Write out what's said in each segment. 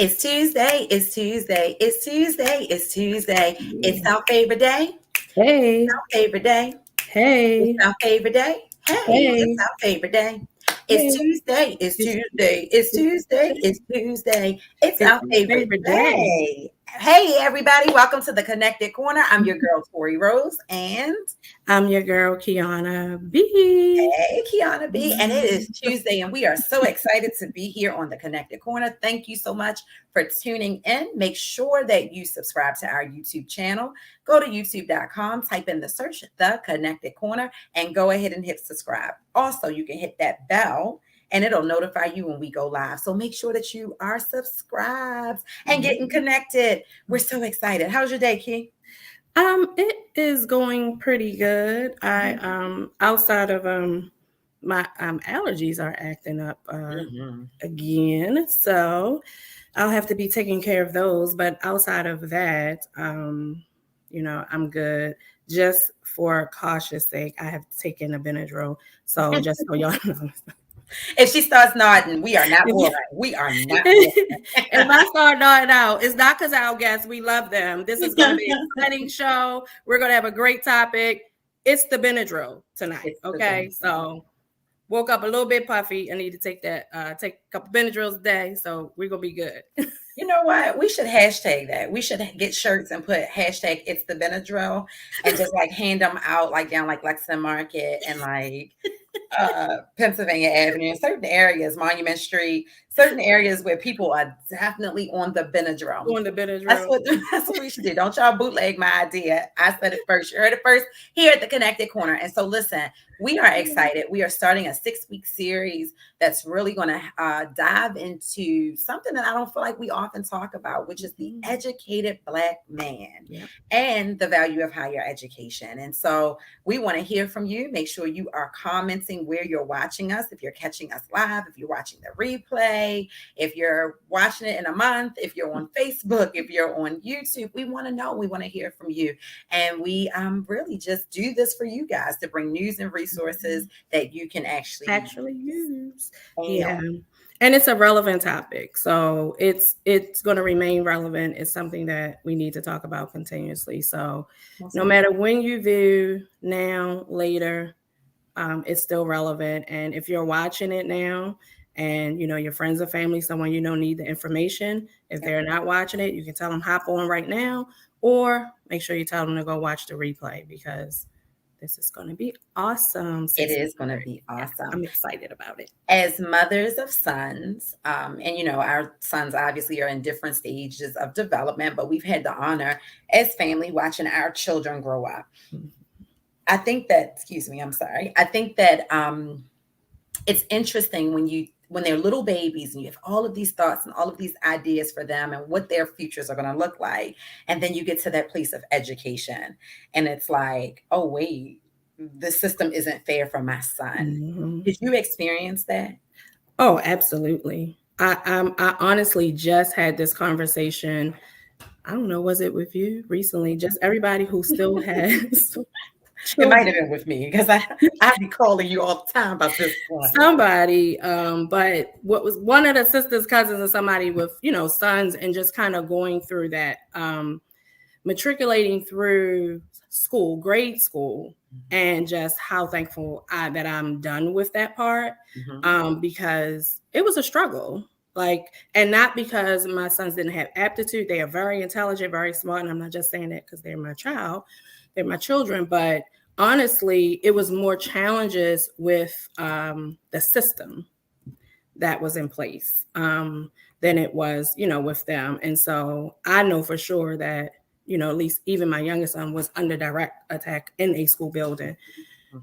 It's Tuesday. It's Tuesday. It's Tuesday. It's Tuesday. It's our favorite day. Hey, Our favorite day. It's hey, our favorite day. Hey, it's hey, our favorite day. It's hey. Tuesday. It's It's, Tuesday. It's it's, Tuesday. It's Tuesday. It's it's our my favorite favorite day. day. Hey, everybody. Welcome to the Connected Corner. I'm your girl, Tori Rose. And I'm your girl, Kiana B. hey, Kiana B. And it is Tuesday, and we are so excited to be here on the Connected Corner. Thank you so much for tuning in. Make sure that you subscribe to our YouTube channel. Go to youtube.com, type in the search, The Connected Corner, and go ahead and hit subscribe. Also, you can hit that bell and it'll notify you when we go live. So make sure that you are subscribed and getting connected. We're so excited. How's your day, Key? It is going pretty good. I outside of my allergies are acting up again, so I'll have to be taking care of those. But outside of that, I'm good. Just for cautious sake, I have taken a Benadryl. So just so y'all know. If she starts nodding, we are not boring. We are not boring. If I start nodding out, it's not because our guests, we love them. This is going to be an exciting show. We're going to have a great topic. It's the Benadryl tonight. Okay. So woke up a little bit puffy. I need to take that, take a couple Benadryls a day. So we're going to be good. You know what? We should hashtag that. We should get shirts and put hashtag it's the Benadryl and just like hand them out like down like Lexington Market and like Pennsylvania Avenue, in certain areas, Monument Street, certain areas where people are definitely on the Benadryl. On the Benadryl. That's what we should do. Don't y'all bootleg my idea. I said it first. You heard it first here at the Connected Corner. And so listen, we are excited. We are starting a 6-week series that's really going to dive into something that I don't feel like we often talk about, which is the educated Black man and the value of higher education. And so we want to hear from you. Make sure you are commenting where you're watching us. If you're catching us live, if you're watching the replay, if you're watching it in a month, if you're on Facebook, if you're on YouTube, we want to know. We want to hear from you. And we really just do this for you guys to bring news and resources that you can actually use. Yeah. And it's a relevant topic. So it's going to remain relevant. It's something that we need to talk about continuously. So no matter when you view, now, later, it's still relevant. And if you're watching it now and, your friends or family, someone need the information, if they're not watching it, you can tell them hop on right now, or make sure you tell them to go watch the replay because this is going to be awesome. It is going to be awesome. I'm excited about it. As mothers of sons, and our sons obviously are in different stages of development, but we've had the honor as family watching our children grow up. I think that, I think that it's interesting when they're little babies and you have all of these thoughts and all of these ideas for them and what their futures are going to look like. And then you get to that place of education and it's like, oh, wait, the system isn't fair for my son. Did you experience that? Oh, absolutely. I honestly just had this conversation. I don't know, was it with you recently? Just everybody who still has... It might have been with me because I'd be calling you all the time about this one. Somebody, but what was one of the sisters, cousins, and somebody with, sons and just kind of going through that, matriculating through school, grade school, and just how thankful that I'm done with that part, because it was a struggle. And not because my sons didn't have aptitude. They are very intelligent, very smart. And I'm not just saying that because they're my children, but honestly, it was more challenges with the system that was in place than it was, with them. And so I know for sure that, at least even my youngest son was under direct attack in a school building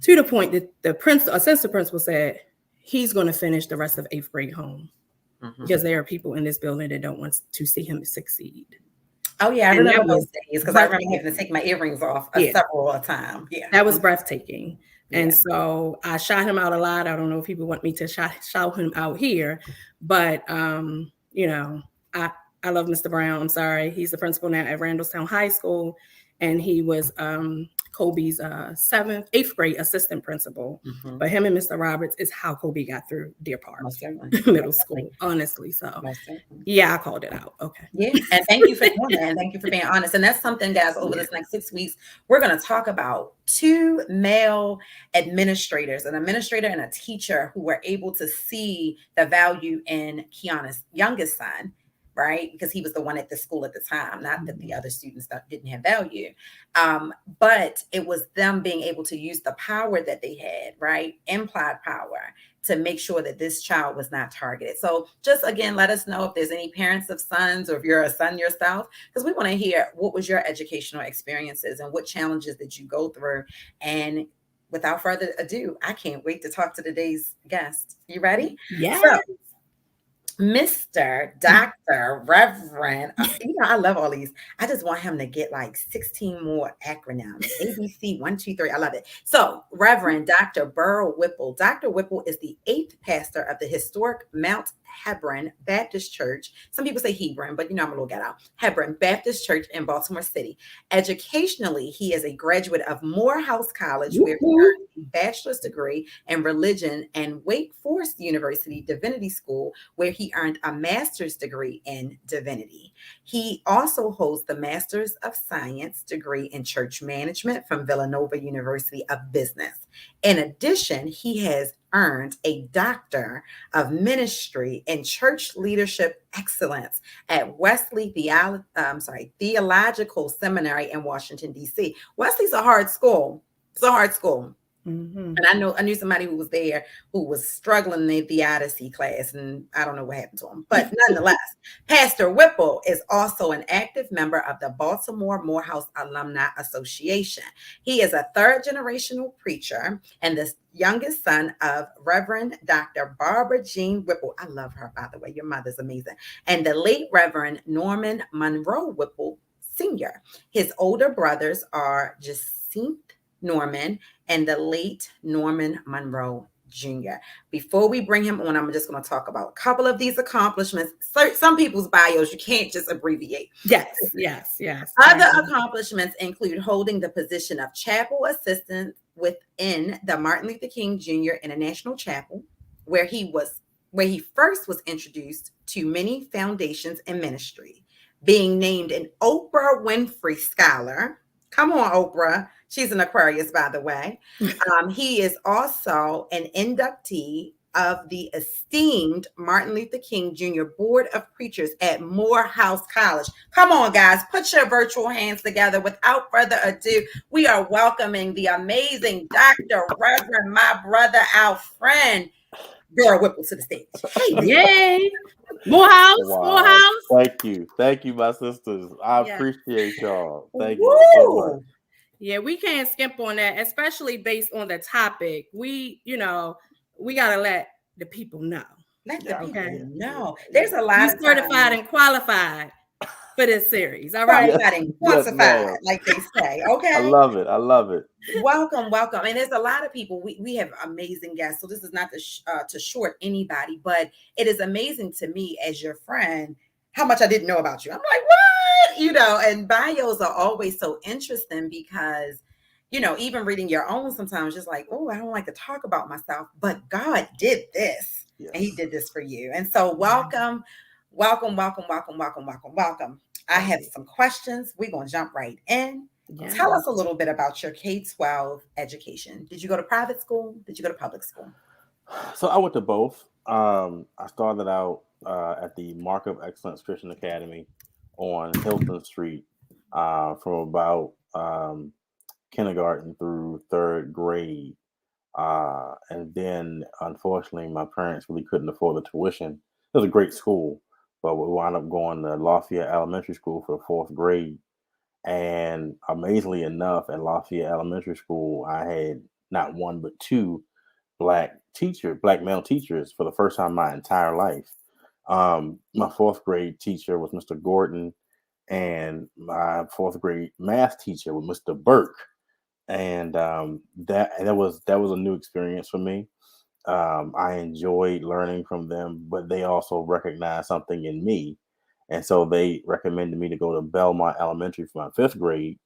to the point that the assistant principal said he's going to finish the rest of 8th grade home because there are people in this building that don't want to see him succeed. Oh, yeah, I remember those days because I remember having to take my earrings off several times. Yeah, that was breathtaking. And so I shot him out a lot. I don't know if people want me to shout him out here, but, I love Mr. Brown. I'm sorry. He's the principal now at Randallstown High School. And he was Kobe's 8th grade assistant principal. But him and Mr. Roberts is how Kobe got through Deer Park Middle School, honestly. So yeah, I called it out. Okay. Yeah. And thank you for doing that. And thank you for being honest. And that's something, guys, over this next 6 weeks, we're going to talk about 2 male administrators, an administrator and a teacher who were able to see the value in Kiana's youngest son, right? Because he was the one at the school at the time, not that the other students that didn't have value. But it was them being able to use the power that they had, right? Implied power, to make sure that this child was not targeted. So just again, let us know if there's any parents of sons, or if you're a son yourself, because we want to hear what was your educational experiences and what challenges did you go through. And without further ado, I can't wait to talk to today's guest. You ready? Yeah. So, Mr. Dr. Reverend, I love all these. I just want him to get like 16 more acronyms. ABC 1, 2, 3. I love it. So, Reverend Dr. Beryl Whipple. Dr. Whipple is the 8th pastor of the historic Mount Hebron Baptist Church. Some people say Hebron, but I'm a little ghetto. Hebron Baptist Church in Baltimore City. Educationally, he is a graduate of Morehouse College, where he earned a bachelor's degree in religion, and Wake Forest University Divinity School, where he earned a master's degree in divinity. He also holds the Master's of Science degree in church management from Villanova University of Business. In addition, he has earned a Doctor of Ministry in Church Leadership Excellence at Wesley Theological Seminary in Washington, D.C. Wesley's a hard school. It's a hard school. And I knew somebody who was there who was struggling in the Odyssey class, and I don't know what happened to him. But nonetheless, Pastor Whipple is also an active member of the Baltimore Morehouse Alumni Association. He is a 3rd-generational preacher and the youngest son of Reverend Dr. Barbara Jean Whipple. I love her, by the way. Your mother's amazing. And the late Reverend Norman Monroe Whipple Sr. His older brothers are Jacinth Norman and the late Norman Monroe Jr. Before we bring him on, I'm just going to talk about a couple of these accomplishments. Some people's bios, you can't just abbreviate. Yes. Other accomplishments include holding the position of chapel assistant within the Martin Luther King Jr. International Chapel, where he first was introduced to many foundations and ministry, being named an Oprah Winfrey Scholar. Come on, Oprah. She's an Aquarius, by the way. He is also an inductee of the esteemed Martin Luther King Jr. Board of Preachers at Morehouse College. Come on, guys, put your virtual hands together. Without further ado, we are welcoming the amazing Dr. Reverend, my brother, our friend, Beryl Whipple, to the stage. Hey, yay! Morehouse, wow. Morehouse. Thank you, my sisters. I appreciate y'all. Thank you so much. Yeah, we can't skimp on that, especially based on the topic. We gotta let the people know. Let the people know. There's a lot of certified and qualified for this series. All right. Qualified and quantified, like they say. Okay. I love it. Welcome. And there's a lot of people. We have amazing guests. So this is not to short anybody, but it is amazing to me as your friend how much I didn't know about you. I'm like, what? And bios are always so interesting because, even reading your own sometimes just like, oh, I don't like to talk about myself, but God did this. Yes. And he did this for you. And so welcome. I have some questions. We're going to jump right in. Yeah. Tell us a little bit about your K-12 education. Did you go to private school? Did you go to public school? So I went to both. I started out at the Mark of Excellence Christian Academy on Hilton Street from about kindergarten through 3rd grade. And then, unfortunately, my parents really couldn't afford the tuition. It was a great school, but we wound up going to Lafayette Elementary School for the 4th grade. And amazingly enough, at Lafayette Elementary School, I had not one but 2 black male teachers for the first time in my entire life. My 4th grade teacher was Mr. Gordon, and my 4th grade math teacher was Mr. Burke. And that was a new experience for me. I enjoyed learning from them, but they also recognized something in me. And so they recommended me to go to Belmont Elementary for my 5th grade.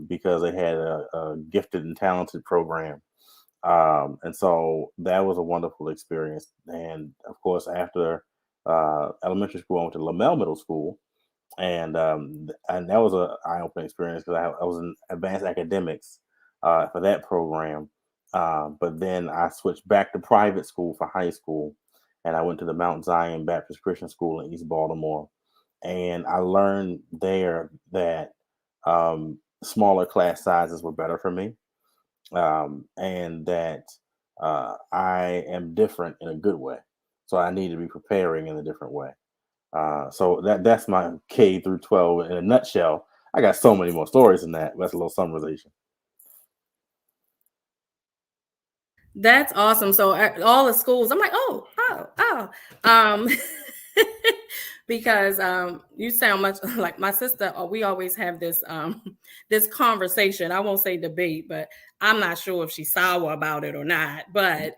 because they had a gifted and talented program. And so that was a wonderful experience. And of course, after elementary school, I went to Lamel Middle School, and that was a eye-opening experience because I was in advanced academics for that program. But then I switched back to private school for high school, and I went to the Mount Zion Baptist Christian School in East Baltimore, and I learned there that smaller class sizes were better for me, and that I am different in a good way. So I need to be preparing in a different way. So that's my K through 12 in a nutshell. I got so many more stories than that. But that's a little summarization. That's awesome. So at all the schools, I'm like, um, because you sound much like my sister. We always have this this conversation. I won't say debate, but I'm not sure if she's sour about it or not. But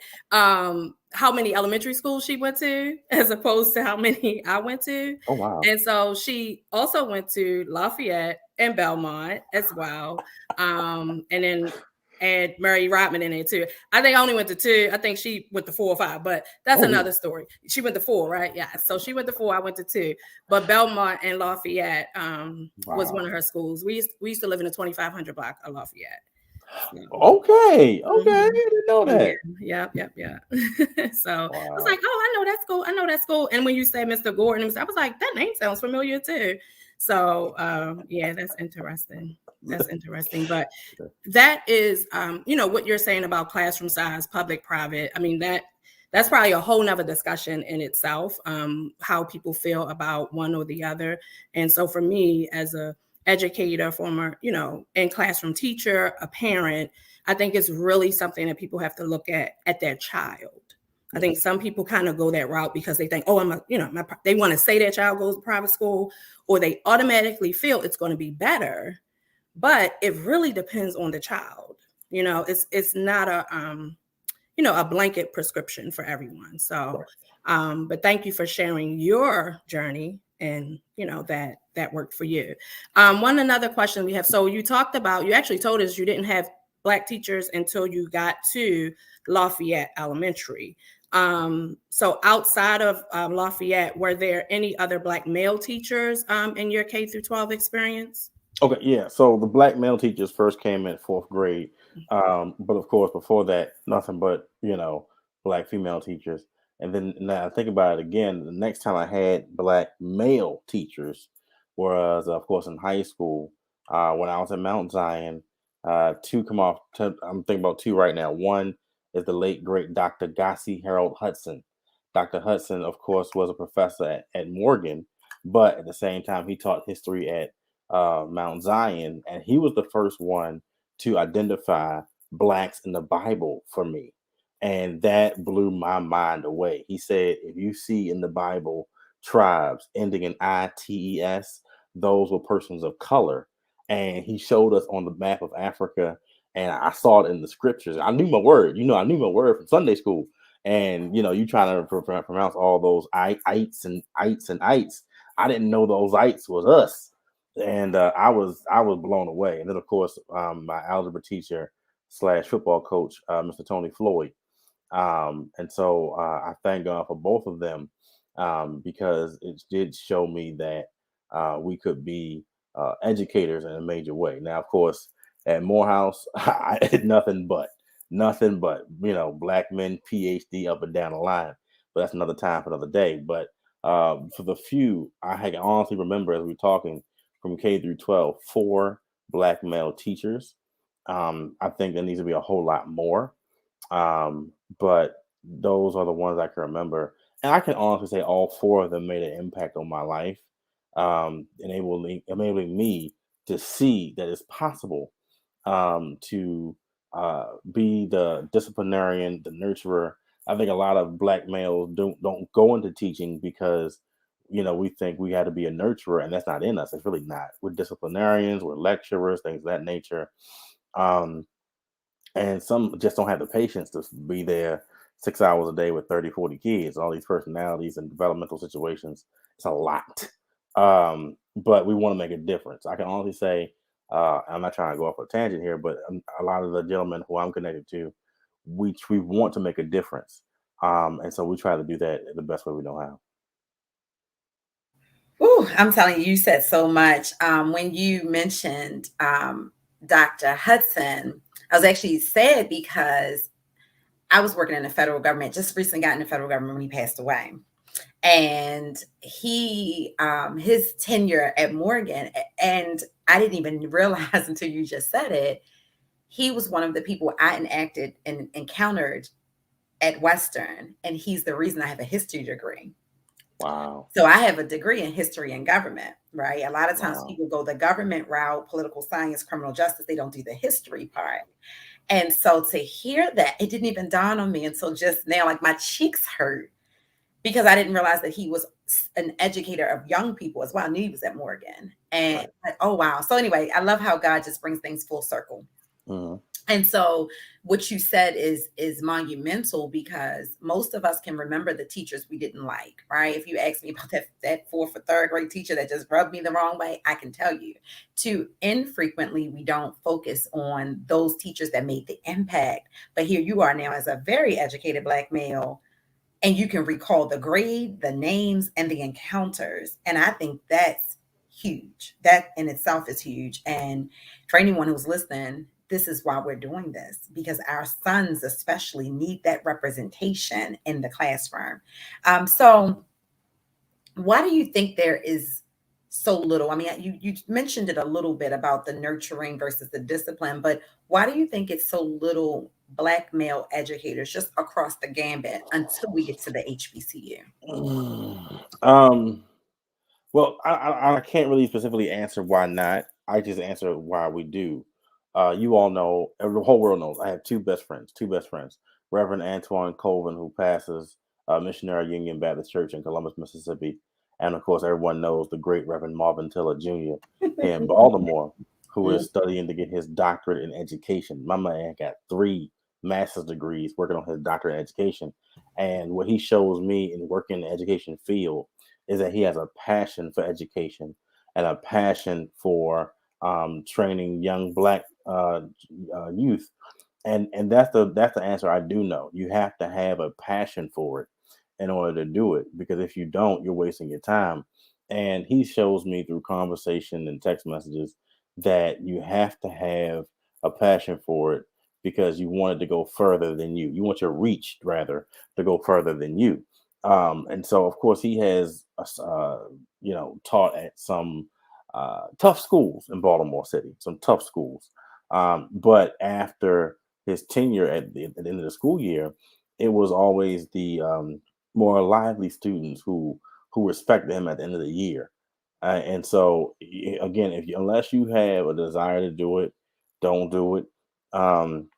how many elementary schools she went to, as opposed to how many I went to. Oh wow! And so she also went to Lafayette and Belmont as well, and then and Mary Rodman in there too. I think I only went to 2. I think she went to 4 or 5, but that's another story. She went to 4, right? Yeah. So she went to 4. I went to 2. But Belmont and Lafayette was one of her schools. We used to live in the 2500 block of Lafayette. Okay. I didn't know that. Yeah. So I was like, oh, I know that school. I know that school. And when you said Mr. Gordon, I was like, that name sounds familiar too. So yeah, that's interesting. That's interesting. But that is, what you're saying about classroom size, public, private. I mean, that's probably a whole nother discussion in itself, how people feel about one or the other. And so for me, as a educator, former, in classroom teacher, a parent, I think it's really something that people have to look at their child. I think some people kind of go that route because they think, oh, they want to say their child goes to private school, or they automatically feel it's going to be better. But it really depends on the child. It's not a blanket prescription for everyone. So, but thank you for sharing your journey, and that worked for you. Another question we have. So you actually told us you didn't have Black teachers until you got to Lafayette Elementary. So outside of Lafayette, were there any other Black male teachers in your K through 12 experience? Okay, yeah. So the Black male teachers first came in 4th grade, but of course before that, nothing but Black female teachers. And then now I think about it again. The next time I had Black male teachers was, of course, in high school when I was at Mount Zion. 2 come off. I'm thinking about 2 right now. One is the late great Dr. Gossie Harold Hudson. Dr. Hudson, of course, was a professor at Morgan, but at the same time, he taught history at Mount Zion, and he was the first one to identify Blacks in the Bible for me, and that blew my mind away. He said, if you see in the Bible tribes ending in ITES, those were persons of color, and he showed us on the map of Africa, and I saw it in the scriptures. I knew my word, I knew my word from Sunday school, and you trying to pronounce all those ites and ites and ites. I didn't know those ites was us. And I was blown away. And then, of course, my algebra teacher / football coach, Mr. Tony Floyd. And so I thank God for both of them because it did show me that we could be educators in a major way. Now, of course, at Morehouse, I had nothing but Black men, PhD up and down the line. But that's another time for another day. But for the few, I can honestly remember as we were talking, from K through 12, 4 Black male teachers. I think there needs to be a whole lot more. But those are the ones I can remember. And I can honestly say all 4 of them made an impact on my life, enabling me to see that it's possible to be the disciplinarian, the nurturer. I think a lot of Black males don't go into teaching because we think we had to be a nurturer, and that's not in us. It's really not. We're disciplinarians, we're lecturers, things of that nature. And some just don't have the patience to be there 6 hours a day with 30, 40 kids, all these personalities and developmental situations. It's a lot. But we want to make a difference. I can honestly say I'm not trying to go off a tangent here, but a lot of the gentlemen who I'm connected to, we want to make a difference, and so we try to do that the best way we know how. Ooh, I'm telling you, you said so much. When you mentioned Dr. Hudson, I was actually sad because I was working in the federal government, just recently got in the federal government when he passed away. And he, his tenure at Morgan, and I didn't even realize until you just said it, he was one of the people I enacted and encountered at Western. And he's the reason I have a history degree. Wow. So I have a degree in history and government, right? A lot of times Wow. people go the government route, political science, criminal justice, they don't do the history part. And so to hear that, it didn't even dawn on me until just now, like my cheeks hurt because I didn't realize that he was an educator of young people as well. I knew he was at Morgan. And Right. like, oh, wow. So anyway, I love how God just brings things full circle. Mhm. And so what you said is monumental because most of us can remember the teachers we didn't like, right? If you ask me about that fourth or third grade teacher that just rubbed me the wrong way, I can tell you. Too infrequently, we don't focus on those teachers that made the impact. But here you are now as a very educated Black male, and you can recall the grade, the names, and the encounters. And I think that's huge. That in itself is huge. And for anyone who's listening, this is why we're doing this, because our sons especially need that representation in the classroom. So why do you think there is so little? I mean, you mentioned it a little bit about the nurturing versus the discipline, but why do you think it's so little Black male educators just across the gambit until we get to the HBCU? Um, well, I can't really specifically answer why not. I just answer why we do. You all know, the whole world knows. I have two best friends. Reverend Antoine Colvin, who passes Missionary Union Baptist Church in Columbus, Mississippi, and of course, everyone knows the great Reverend Marvin Tiller Jr. here in Baltimore, who is studying to get his doctorate in education. My man got 3 master's degrees working on his doctorate in education, and what he shows me in working in the education field is that he has a passion for education and a passion for training young Black youth, and that's the answer. I do know you have to have a passion for it in order to do it, because if you don't, you're wasting your time. And he shows me through conversation and text messages that you have to have a passion for it because you want it to go further than you. You want your reach rather to go further than you. And so, of course, he has, taught at some tough schools in Baltimore City, some tough schools. But after his tenure at the end of the school year, it was always the more lively students who respected him at the end of the year. And so, again, if you unless you have a desire to do it, don't do it. Um,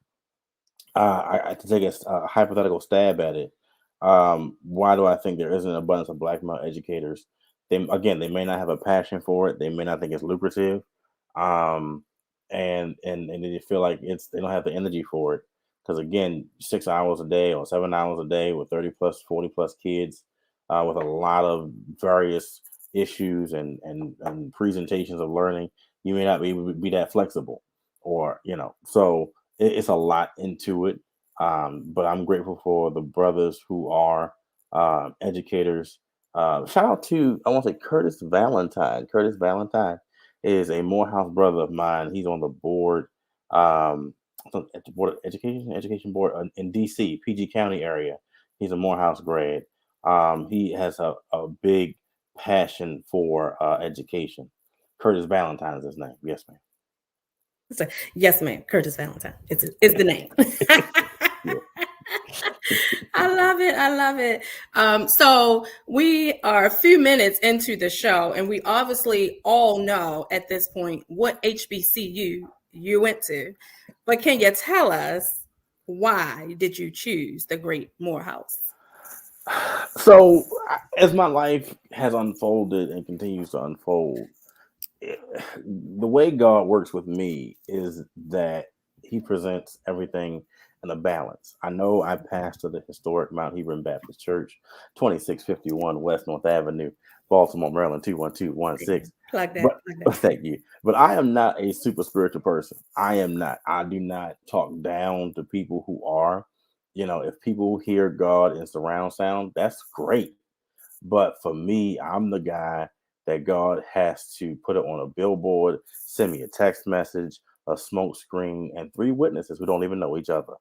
I to take a hypothetical stab at it. Why do I think there isn't an abundance of Black male educators? They may not have a passion for it. They may not think it's lucrative, um, and they feel like they don't have the energy for it. Because again, 6 hours a day or 7 hours a day with 30 plus, 40 plus kids, with a lot of various issues and presentations of learning, you may not be able to be that flexible, or so it's a lot into it. But I'm grateful for the brothers who are educators. Shout out to, I want to say, Curtis Valentine. Curtis Valentine is a Morehouse brother of mine. He's on the board, at the board of education board in DC, PG County area. He's a Morehouse grad. He has a big passion for education. Curtis Valentine is his name. Yes, ma'am. So, yes, ma'am. Curtis Valentine. It's the name. I love it. I love it. So we are a few minutes into the show, and we obviously all know at this point what HBCU you went to. But can you tell us why did you choose the Great Morehouse? So, as my life has unfolded and continues to unfold, the way God works with me is that He presents everything in a balance. I know I pastor the historic Mount Hebron Baptist Church, 2651 West North Avenue. Baltimore, Maryland 21216. Plug that. But thank you. But I am not a super spiritual person. I am not. I do not talk down to people who are. If people hear God in surround sound, that's great. But for me, I'm the guy that God has to put it on a billboard, send me a text message, a smoke screen, and 3 witnesses who don't even know each other.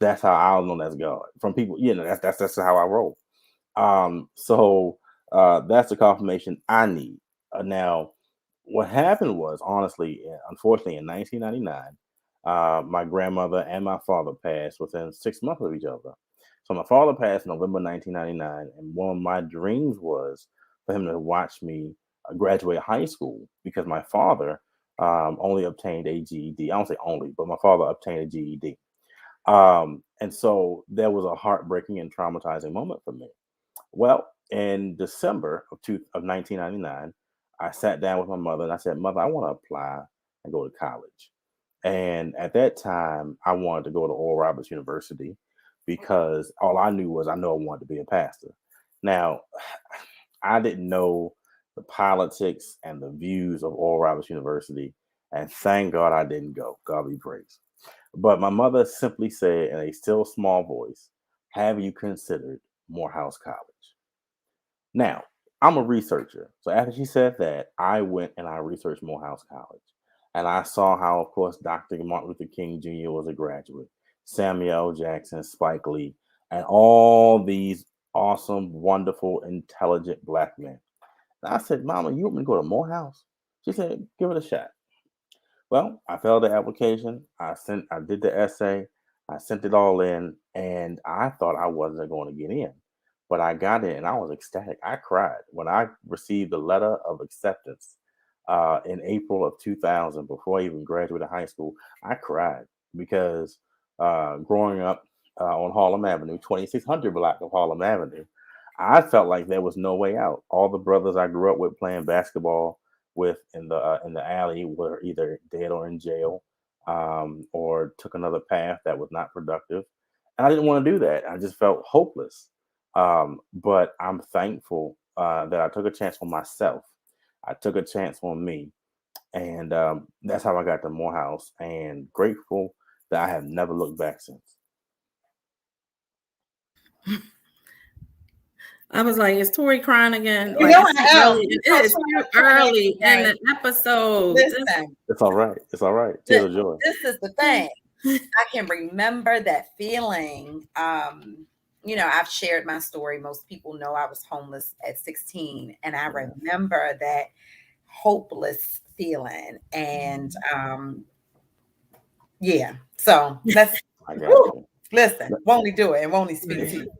That's how I'll know that's God. From people, that's how I roll. So that's the confirmation I need. Now, what happened was, honestly, unfortunately, in 1999, my grandmother and my father passed within 6 months of each other. So my father passed in November 1999, and one of my dreams was for him to watch me graduate high school, because my father only obtained a GED. I don't say only, but my father obtained a GED. And so that was a heartbreaking and traumatizing moment for me. Well, in December of 1999, I sat down with my mother and I said, Mother, I want to apply and go to college. And at that time, I wanted to go to Oral Roberts University because all I knew was I know I wanted to be a pastor. Now, I didn't know the politics and the views of Oral Roberts University, and thank God I didn't go. God be praised. But my mother simply said in a still small voice, have you considered Morehouse College? Now, I'm a researcher. So after she said that, I went and I researched Morehouse College. And I saw how, of course, Dr. Martin Luther King Jr. was a graduate, Samuel L. Jackson, Spike Lee, and all these awesome, wonderful, intelligent Black men. And I said, Mama, you want me to go to Morehouse? She said, give it a shot. Well, I filled the application. I did the essay. I sent it all in, and I thought I wasn't going to get in, but I got in, and I was ecstatic. I cried when I received the letter of acceptance in April of 2000, before I even graduated high school. I cried because growing up on Harlem Avenue, 2600 block of Harlem Avenue, I felt like there was no way out. All the brothers I grew up with playing basketball with in the alley were either dead or in jail, or took another path that was not productive, and I didn't want to do that. I just felt hopeless. But I'm thankful that I took a chance on myself. I took a chance on me, and that's how I got to Morehouse. And grateful that I have never looked back since. I was like, is Tori crying again? You Like, know I am. it is too early in the episode. Listen, It's all right. It's all right. Tears of joy. this is the thing. I can remember that feeling. I've shared my story. Most people know I was homeless at 16, and I remember that hopeless feeling. And so let's listen, won't he do it and won't he speak to you?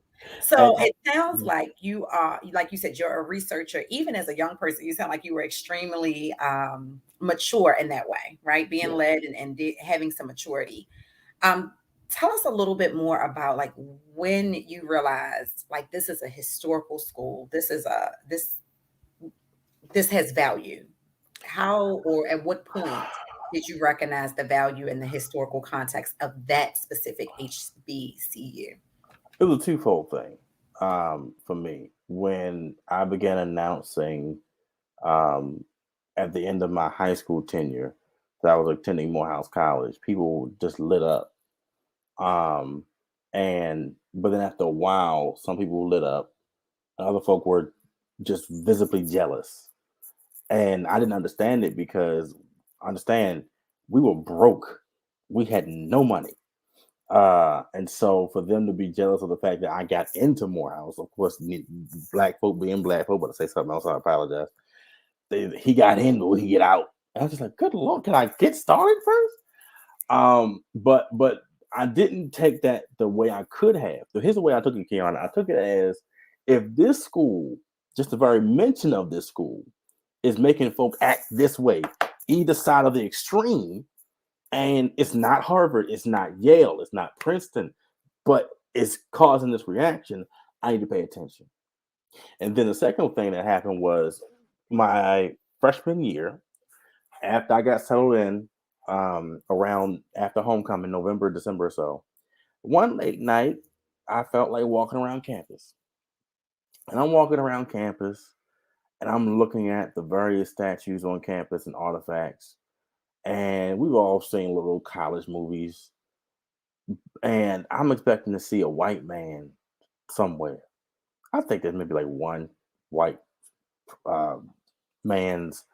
So it sounds like you are, like you said, you're a researcher. Even as a young person, you sound like you were extremely mature in that way, right? Being led and having some maturity. Tell us a little bit more about like when you realized like this is a historical school. This has value. How or at what point did you recognize the value in the historical context of that specific HBCU? It was a twofold thing for me. When I began announcing at the end of my high school tenure that I was attending Morehouse College, people just lit up. But then after a while, some people lit up, and other folk were just visibly jealous. And I didn't understand it because understand we were broke. We had no money. And so for them to be jealous of the fact that I got into Morehouse, of course, Black folk being Black folk, but I say something else, I apologize. He got in, but he get out. And I was just like, good Lord, can I get started first? But I didn't take that the way I could have. So here's the way I took it, Kiana. I took it as if this school, just the very mention of this school, is making folk act this way, either side of the extreme. And it's not Harvard, it's not Yale, it's not Princeton, but it's causing this reaction. I need to pay attention. And then the second thing that happened was my freshman year, after I got settled in, around after homecoming, November, December or so, one late night, I felt like walking around campus. And I'm walking around campus, and I'm looking at the various statues on campus and artifacts, and we've all seen little college movies, and I'm expecting to see a white man somewhere. I think there's maybe like one white uh, man's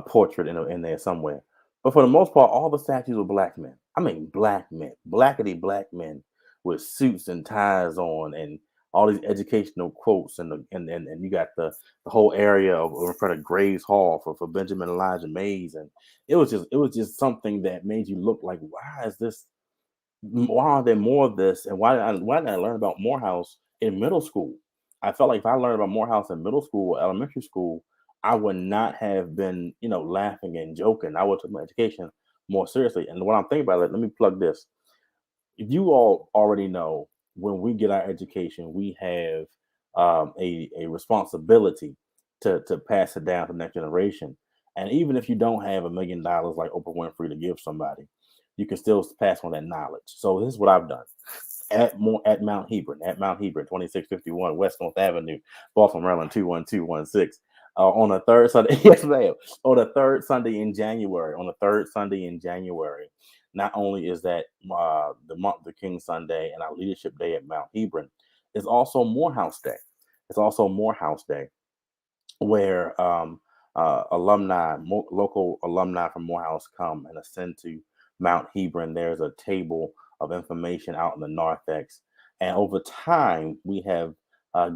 portrait in there somewhere. But for the most part, all the statues were black men. I mean, black men, blackety black men with suits and ties on, and all these educational quotes, and you got the whole area in front of Graves Hall for Benjamin Elijah Mays, and it was just something that made you look like, why is this? Why are there more of this? And why did I learn about Morehouse in middle school? I felt like if I learned about Morehouse in middle school or elementary school, I would not have been, laughing and joking. I would take my education more seriously. And when I'm thinking about it, let me plug this. You all already know, when we get our education, we have a responsibility to pass it down to the next generation. And even if you don't have $1 million like Oprah Winfrey to give somebody, you can still pass on that knowledge. So this is what I've done at Mount Hebron, 2651 West North Avenue, Baltimore, Maryland 21216. On the third Sunday, yes, ma'am. On the third Sunday in January. Not only is that the Martin Luther King Sunday and our Leadership Day at Mount Hebron, it's also Morehouse Day. Where local alumni from Morehouse come and ascend to Mount Hebron. There's a table of information out in the narthex. And over time, we have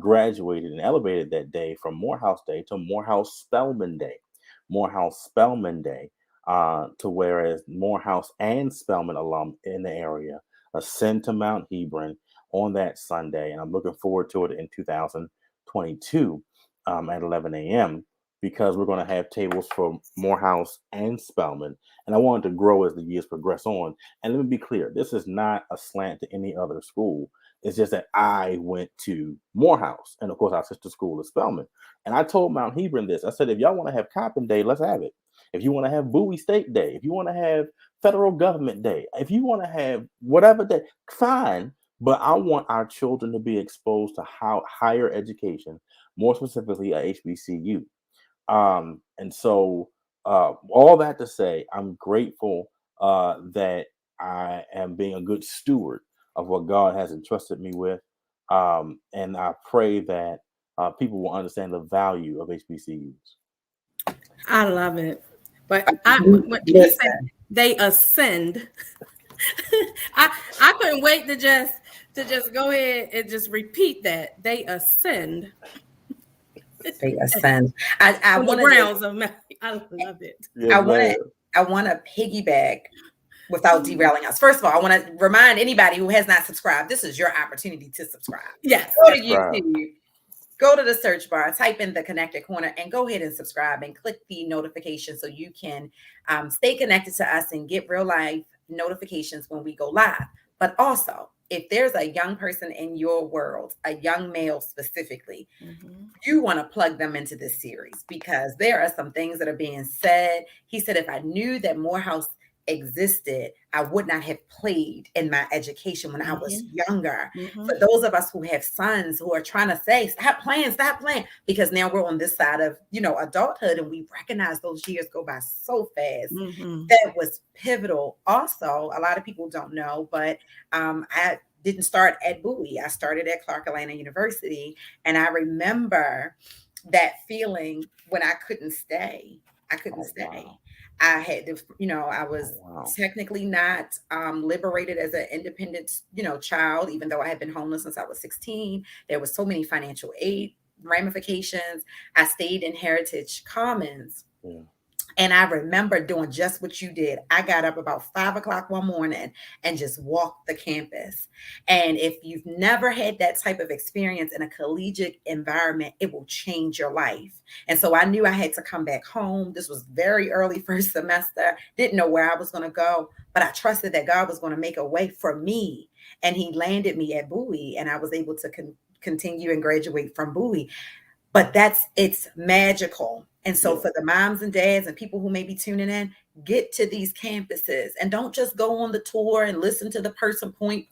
graduated and elevated that day from Morehouse Day to Morehouse Spelman Day. To whereas Morehouse and Spelman alum in the area ascend to Mount Hebron on that Sunday. And I'm looking forward to it in 2022 at 11 a.m. because we're going to have tables for Morehouse and Spelman. And I want it to grow as the years progress on. And let me be clear, this is not a slant to any other school. It's just that I went to Morehouse. And of course, our sister school is Spelman. And I told Mount Hebron this. I said, if y'all want to have Coppin Day, let's have it. If you want to have Bowie State Day, if you want to have Federal Government Day, if you want to have whatever day, fine. But I want our children to be exposed to higher education, more specifically a HBCU. And so all that to say, I'm grateful that I am being a good steward of what God has entrusted me with. And I pray that people will understand the value of HBCUs. I love it. But when he said they ascend, I couldn't wait to just go ahead and just repeat that. They ascend. They ascend. I want to. I love it. Yes, I want to piggyback without derailing us. First of all, I want to remind anybody who has not subscribed, this is your opportunity to subscribe. Yes. Go to YouTube, go to the search bar, type in the Connected Corner, and go ahead and subscribe and click the notification so you can stay connected to us and get real life notifications when we go live. But also, if there's a young person in your world, a young male specifically, you want to plug them into this series because there are some things that are being said. He said, if I knew that Morehouse existed, I would not have played in my education when I was younger. For those of us who have sons who are trying to say, stop playing, because now we're on this side of, adulthood, and we recognize those years go by so fast. That was pivotal. Also, a lot of people don't know, but I didn't start at Bowie. I started at Clark Atlanta University. And I remember that feeling when I couldn't stay. Wow. I had to, I was technically not liberated as an independent, child, even though I had been homeless since I was 16. There was so many financial aid ramifications. I stayed in Heritage Commons. And I remember doing just what you did. I got up about 5 o'clock one morning and just walked the campus. And if you've never had that type of experience in a collegiate environment, it will change your life. And so I knew I had to come back home. This was very early first semester. Didn't know where I was going to go, but I trusted that God was going to make a way for me. And he landed me at Bowie, and I was able to continue and graduate from Bowie. But it's magical. And so for the moms and dads and people who may be tuning in, get to these campuses and don't just go on the tour and listen to the person point.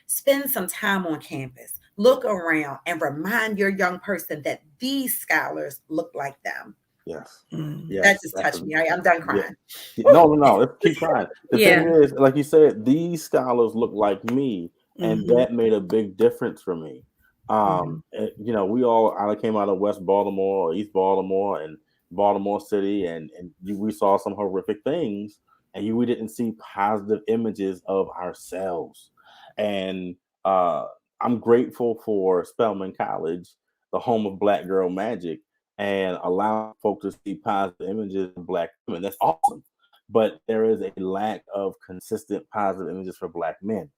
Spend some time on campus. look around and remind your young person that these scholars look like them. Yes. Mm. That just touched me. I'm done crying. No. Let's keep crying. The thing is, like you said, these scholars look like me, and that made a big difference for me. You know, I came out of West Baltimore, or East Baltimore, and Baltimore City, and we saw some horrific things, and we didn't see positive images of ourselves. And I'm grateful for Spelman College, the home of Black girl magic, and allow folks to see positive images of Black women. That's awesome. But there is a lack of consistent positive images for Black men.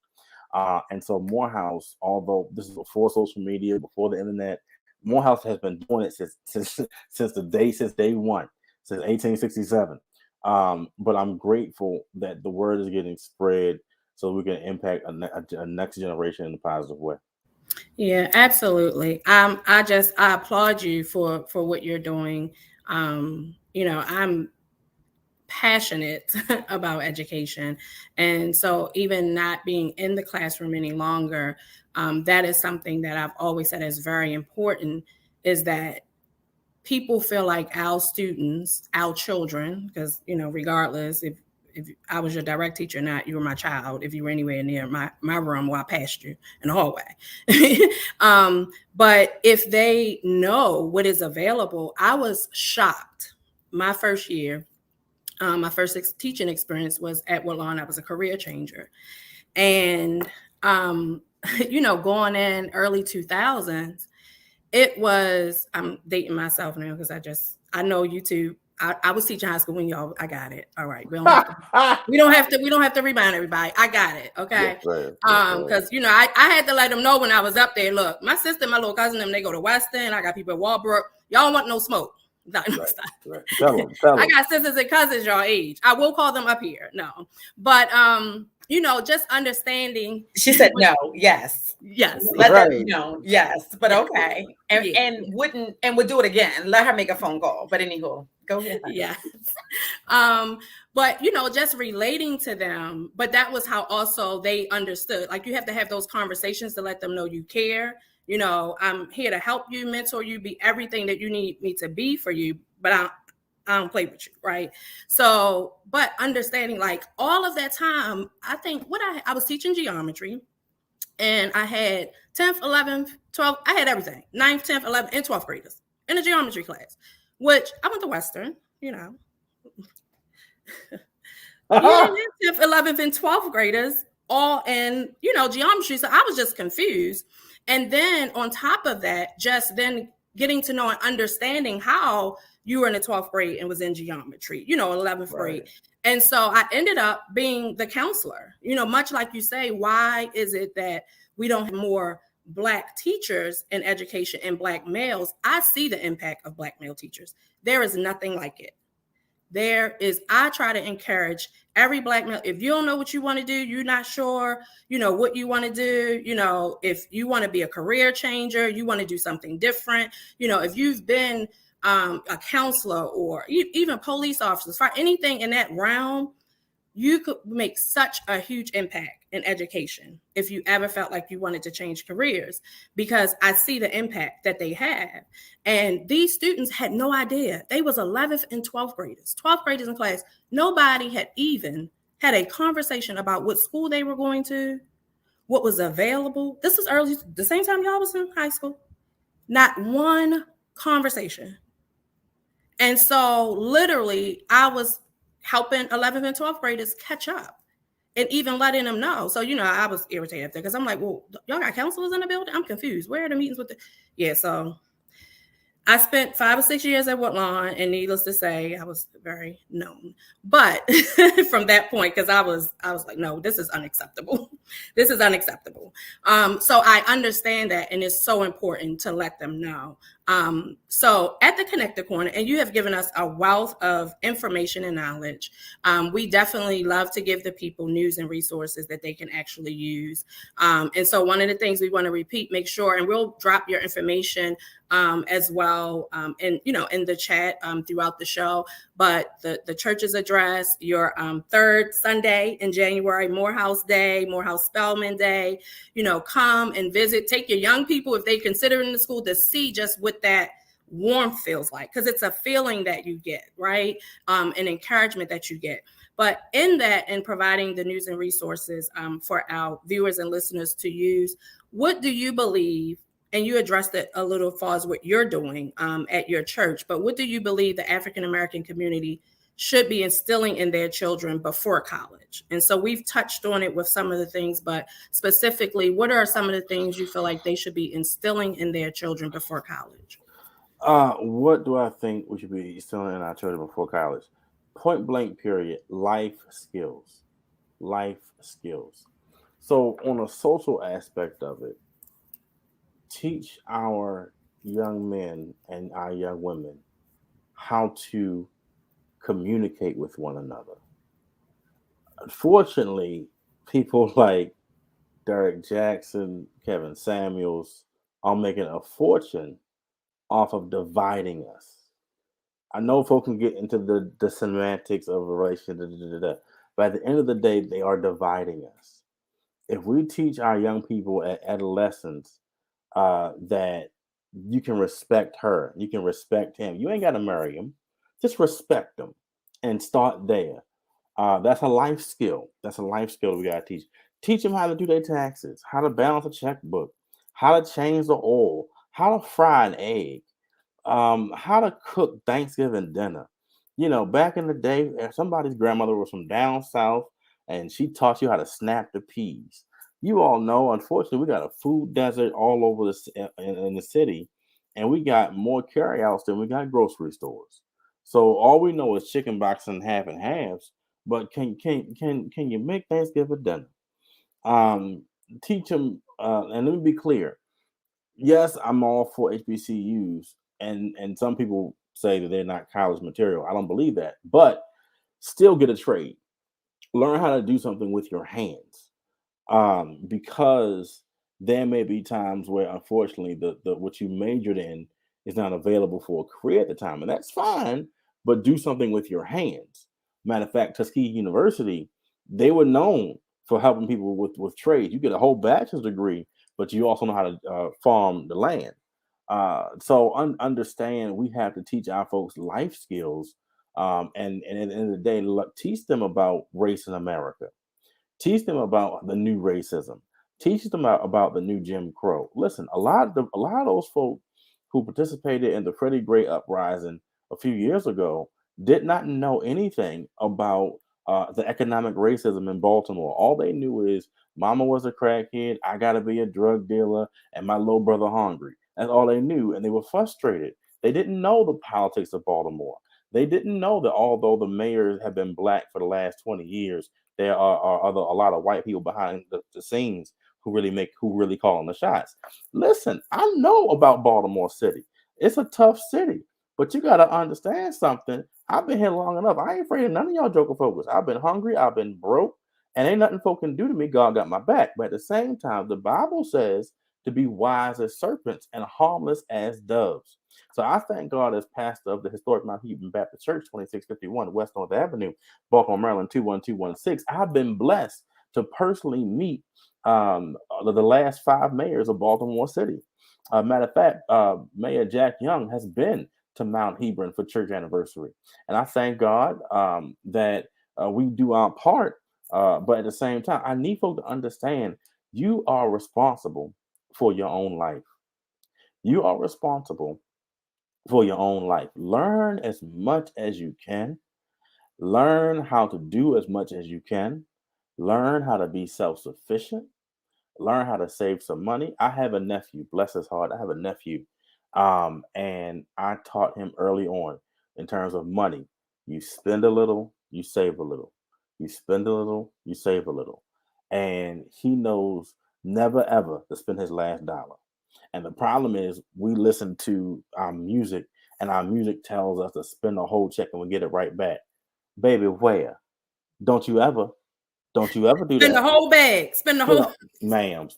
And so Morehouse, although this is before social media, before the internet, Morehouse has been doing it since day one, since 1867. But I'm grateful that the word is getting spread so we can impact a next generation in a positive way. Yeah, absolutely. I applaud you for what you're doing. You know, I'm passionate about education, and so even not being in the classroom any longer, that is something that I've always said is very important, is that people feel like our students, our children, because, you know, regardless if I was your direct teacher or not, you were my child. If you were anywhere near my room, well, I passed you in the hallway. But if they know what is available, I was shocked. My first year, my first teaching experience was at Woodlawn. I was a career changer. And, you know, going in early 2000s, it was, I'm dating myself now because I know YouTube. I was teaching high school when I got it. All right. We don't have to remind everybody. I got it. Okay. Because, you know, I had to let them know when I was up there. Look, my sister, my little cousin, they go to Weston. I got people at Walbrook. Y'all don't want no smoke. No, right. Tell them. I got sisters and cousins your age. I will call them up here. No, but you know, just understanding. She said no. Yes. Let them know. Yes, but okay, and would do it again. Let her make a phone call. But anywho, go ahead. Yes. But you know, just relating to them. But that was how also they understood. Like, you have to have those conversations to let them know you care. You know, I'm here to help you, mentor you, be everything that you need me to be for you, but I don't play with you, right? So, but understanding, like, all of that time, I think I was teaching geometry, and I had 10th, 11th, 12th, I had everything, 9th, 10th, 11th, and 12th graders in a geometry class, which I went to Western, you know. 10th, 11th, and 12th graders all in, you know, geometry. So I was just confused. And then on top of that, just then getting to know and understanding how you were in the 12th grade and was in geometry, you know, 11th grade. And so I ended up being the counselor, you know, much like you say, why is it that we don't have more Black teachers in education and Black males? I see the impact of Black male teachers. There is nothing like it. I try to encourage every Black male. If you don't know what you want to do, you're not sure, you know, what you want to do, you know, if you want to be a career changer, you want to do something different, you know, if you've been a counselor or even police officers, for anything in that realm, you could make such a huge impact in education if you ever felt like you wanted to change careers, because I see the impact that they have. And these students had no idea. They was 11th and 12th graders in class. Nobody had even had a conversation about what school they were going to, what was available. This was early, the same time y'all was in high school. Not one conversation. And so literally I was helping 11th and 12th graders catch up and even letting them know. So, you know, I was irritated there because I'm like, well, y'all got counselors in the building? I'm confused. Where are the meetings with so I spent 5 or 6 years at Woodlawn, and needless to say, I was very known. But from that point, because I was like, no, this is unacceptable. This is unacceptable. So I understand that, and it's so important to let them know. So at the Connected Corner, and you have given us a wealth of information and knowledge. We definitely love to give the people news and resources that they can actually use. And so one of the things we want to repeat, make sure, and we'll drop your information as well, in the chat throughout the show. But the church's address, your third Sunday in January, Morehouse Day, Morehouse Spelman Day. Come and visit. Take your young people, if they consider in the school, to see just what that warmth feels like, because it's a feeling that you get, right? An encouragement that you get. But in that, and providing the news and resources for our viewers and listeners to use, what do you believe? And you addressed it a little as far as what you're doing at your church, but what do you believe the African American community should be instilling in their children before college? And so we've touched on it with some of the things, but specifically, what are some of the things you feel like they should be instilling in their children before college? What do I think we should be instilling in our children before college? Point blank period, life skills. Life skills. So on a social aspect of it, teach our young men and our young women how to communicate with one another. Unfortunately, people like Derek Jackson, Kevin Samuels are making a fortune off of dividing us. I know folks can get into the semantics of a relationship, but at the end of the day, they are dividing us. If we teach our young people at adolescence that you can respect her, you can respect him, you ain't got to marry him, just respect them and start there. That's a life skill. That's a life skill we got to teach. Teach them how to do their taxes, how to balance a checkbook, how to change the oil, how to fry an egg, how to cook Thanksgiving dinner. Back in the day, if somebody's grandmother was from down south and she taught you how to snap the peas. You all know, unfortunately, we got a food desert all over in the city, and we got more carryouts than we got grocery stores. So all we know is chicken boxing half and halves. But can you make Thanksgiving dinner? Teach them, and let me be clear. Yes, I'm all for HBCUs, and some people say that they're not college material. I don't believe that, but still get a trade. Learn how to do something with your hands, because there may be times where, unfortunately, the what you majored in is not available for a career at the time, and that's fine. But do something with your hands. Matter of fact, Tuskegee University, they were known for helping people with trades. You get a whole bachelor's degree, but you also know how to farm the land. So understand we have to teach our folks life skills, and at the end of the day, teach them about race in America. Teach them about the new racism. Teach them about the new Jim Crow. Listen, a lot of those folks who participated in the Freddie Gray uprising a few years ago did not know anything about the economic racism in Baltimore. All they knew is mama was a crackhead, I gotta be a drug dealer, and my little brother hungry. That's all they knew, and they were frustrated. They didn't know the politics of Baltimore. They didn't know that although the mayors have been black for the last 20 years, there are a lot of white people behind the scenes who really calling the shots. Listen, I know about Baltimore City. It's a tough city, but you got to understand something. I've been here long enough. I ain't afraid of none of y'all joker focus. I've been hungry. I've been broke, and ain't nothing folk can do to me. God got my back. But at the same time, the Bible says to be wise as serpents and harmless as doves. So I thank God as pastor of the historic Mount Hebron Baptist Church, 2651 West North Avenue, Baltimore, Maryland, 21216. I've been blessed to personally meet the last 5 mayors of Baltimore City. Matter of fact, Mayor Jack Young has been to Mount Hebron for church anniversary. And I thank God that we do our part. But at the same time, I need folks to understand you are responsible for your own life. You are responsible for your own life. Learn as much as you can. Learn how to do as much as you can. Learn how to be self sufficient. Learn how to save some money. I have a nephew, bless his heart. I have a nephew, and I taught him early on in terms of money. You spend a little, you save a little. You spend a little, you save a little. And he knows never ever to spend his last dollar. And the problem is we listen to our music, and our music tells us to spend the whole check and we get it right back. Baby, where? Don't you ever do Spend that. the whole bag. Spend the whole. Ma'am,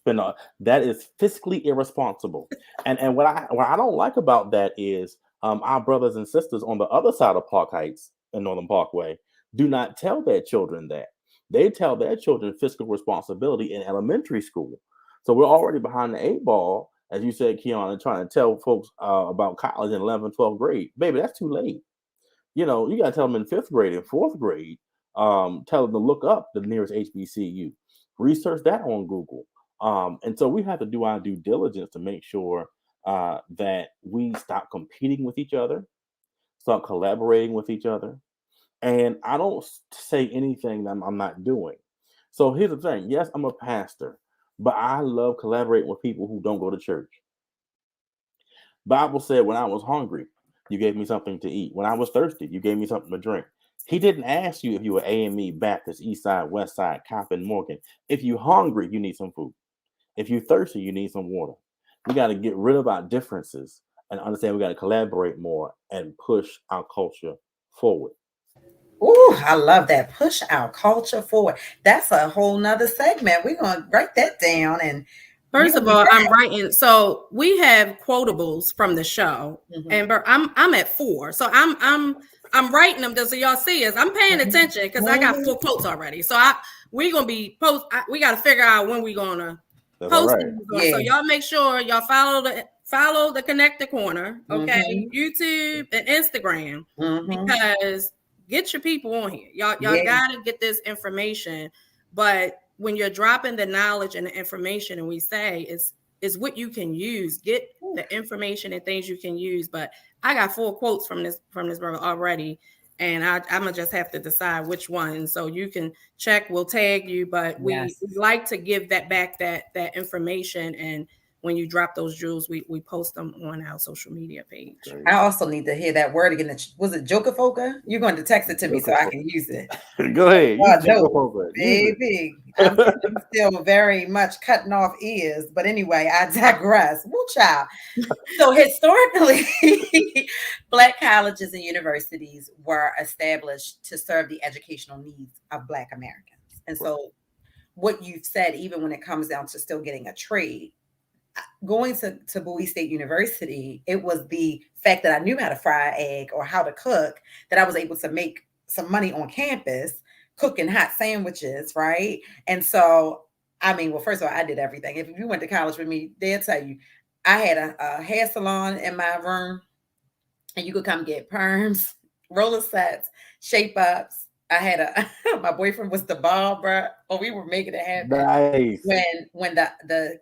that is fiscally irresponsible. And what I don't like about that is our brothers and sisters on the other side of Park Heights and Northern Parkway do not tell their children that. They tell their children fiscal responsibility in elementary school. So we're already behind the 8 ball, as you said, Keon, trying to tell folks about college in 11th, 12th grade. Baby, that's too late. You got to tell them in 5th grade and 4th grade, tell them to look up the nearest HBCU, research that on Google. And so we have to do our due diligence to make sure that we stop competing with each other, start collaborating with each other. And I don't say anything that I'm not doing. So here's the thing. Yes, I'm a pastor, but I love collaborating with people who don't go to church. Bible said when I was hungry, you gave me something to eat. When I was thirsty, you gave me something to drink. He didn't ask you if you were AME, Baptist, East Side, West Side, Coppin, Morgan. If you're hungry, you need some food. If you're thirsty, you need some water. We got to get rid of our differences and understand we got to collaborate more and push our culture forward. Ooh, I love that. Push our culture forward. That's a whole nother segment. We're going to write that down. And first of all, I'm writing. So we have quotables from the show, and I'm at 4. So I'm writing them so y'all see us. I'm paying attention because I got 4 quotes already. So we gonna be we got to figure out when we gonna post them. So y'all make sure y'all follow the Connect the Corner, okay? YouTube and Instagram, because get your people on here. Y'all gotta get this information. But when you're dropping the knowledge and the information, and we say is what you can use, get the information and things you can use. But I got 4 quotes from this brother already, and I'm gonna just have to decide which one. So you can check, we'll tag you, but we like to give that information, and when you drop those jewels, we post them on our social media page. I also need to hear that word again. Was it Jokafoka? You're going to text it to me so I can use it. Go ahead. Baby. I'm still very much cutting off ears. But anyway, I digress. Woo, child. So historically, Black colleges and universities were established to serve the educational needs of Black Americans. And so what you've said, even when it comes down to still getting a trade, going to Bowie State University, it was the fact that I knew how to fry an egg or how to cook that I was able to make some money on campus cooking hot sandwiches, right? And so, I mean, well, first of all, I did everything. If you went to college with me, they'll tell you, I had a hair salon in my room, and you could come get perms, roller sets, shape ups. I had my boyfriend was the barber. Oh, we were making it happen. Nice. When the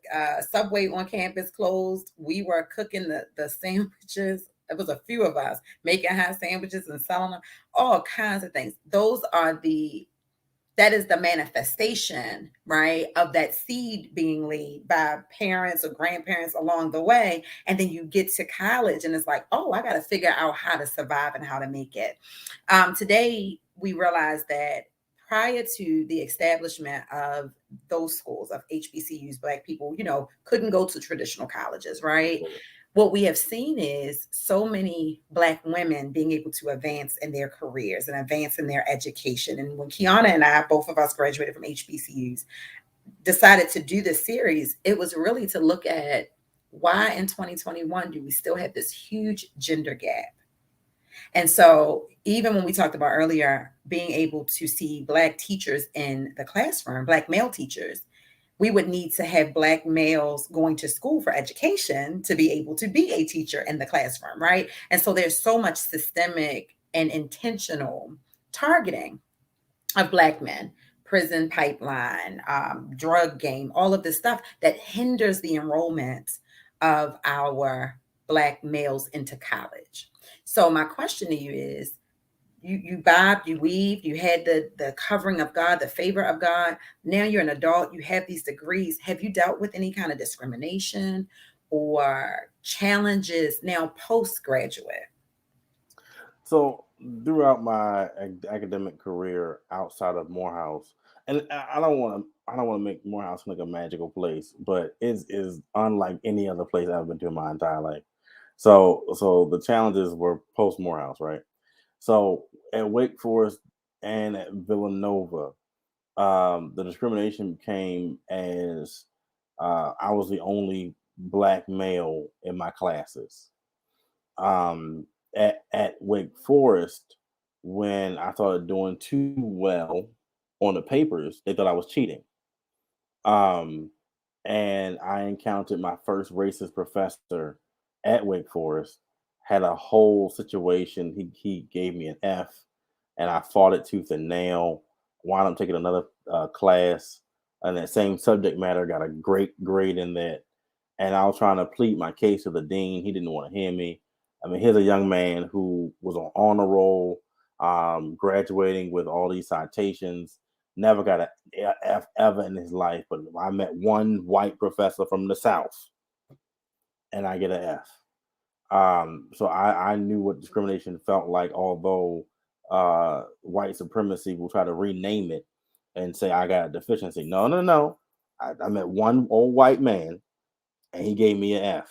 Subway on campus closed, we were cooking the sandwiches. It was a few of us making hot sandwiches and selling them, all kinds of things. That is the manifestation, right, of that seed being laid by parents or grandparents along the way. And then you get to college and it's like, oh, I got to figure out how to survive and how to make it. Today, we realize that prior to the establishment of those schools of HBCUs, Black people, couldn't go to traditional colleges, right? What we have seen is so many Black women being able to advance in their careers and advance in their education. And when Kiana and I, both of us graduated from HBCUs, decided to do this series, it was really to look at why in 2021 do we still have this huge gender gap? And so even when we talked about earlier, being able to see Black teachers in the classroom, Black male teachers, we would need to have Black males going to school for education to be able to be a teacher in the classroom, right? And so there's so much systemic and intentional targeting of Black men, prison pipeline, drug game, all of this stuff that hinders the enrollment of our Black males into college. So my question to you is, you bobbed, you weaved, you had the covering of God, the favor of God. Now you're an adult, you have these degrees. Have you dealt with any kind of discrimination or challenges now postgraduate? So throughout my academic career outside of Morehouse, and I don't want to make Morehouse like a magical place, but it is unlike any other place I've been to in my entire life. So the challenges were post Morehouse, right? So at Wake Forest and at Villanova, the discrimination came as I was the only black male in my classes. Um, at Wake Forest, when I started doing too well on the papers, they thought I was cheating. Um, and I encountered my first racist professor at Wake Forest. Had a whole situation. He gave me an F, and I fought it tooth and nail. Wound up taking another class on that same subject matter. Got a great grade in that, and I was trying to plead my case to the dean. He didn't want to hear me. I mean, here's a young man who was on honor roll, graduating with all these citations, never got a F ever in his life. But I met one white professor from the South, and I get an F. So I knew what discrimination felt like, although white supremacy will try to rename it and say I got a deficiency. No, no, no. I met one old white man, and he gave me an F.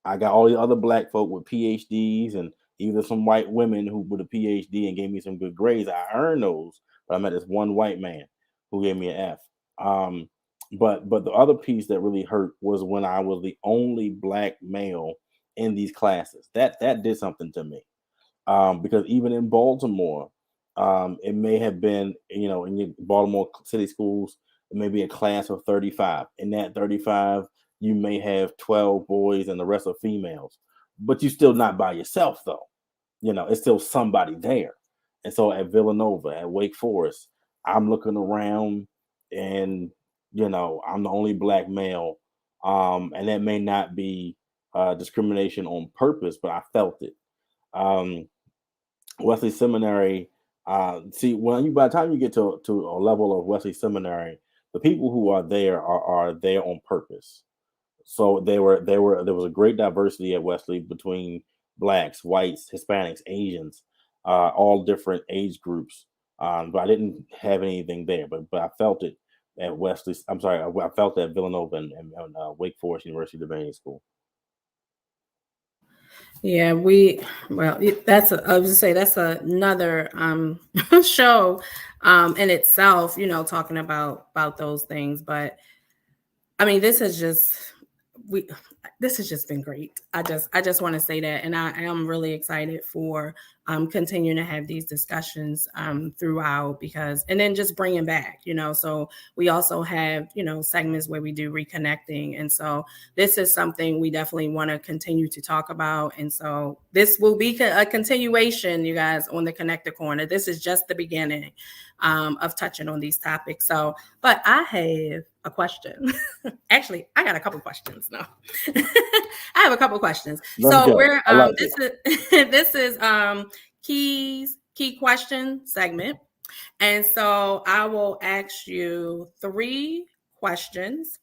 I got all the other black folk with PhDs and even some white women who with a PhD and gave me some good grades. I earned those, but I met this one white man who gave me an F. But the other piece that really hurt was when I was the only black male in these classes. That did something to me, because even in Baltimore, it may have been, in your Baltimore city schools, it may be a class of 35. In that 35, you may have 12 boys and the rest are females, but you're still not by yourself though. It's still somebody there. And so at Villanova, at Wake Forest, I'm looking around and, I'm the only black male. And that may not be discrimination on purpose, but I felt it. Wesley Seminary, see, by the time you get to a level of Wesley Seminary, the people who are there are there on purpose. So there was a great diversity at Wesley between blacks, whites, Hispanics, Asians, all different age groups. But I didn't have anything there, but I felt it at Wesley. I'm sorry, I felt it at Villanova and Wake Forest University Divinity School. Yeah, that's I was to say that's another show in itself, talking about those things. But I mean, this has just been great. I just want to say that, and I am really excited for continuing to have these discussions throughout, and then just bringing back, so we also have, segments where we do reconnecting. And so this is something we definitely want to continue to talk about. And so this will be a continuation, you guys, on the Connected Corner. This is just the beginning of touching on these topics. So, but I have a question. Actually, I got a couple questions. No, I have a couple questions. So we're this is key question segment, and so I will ask you 3 questions,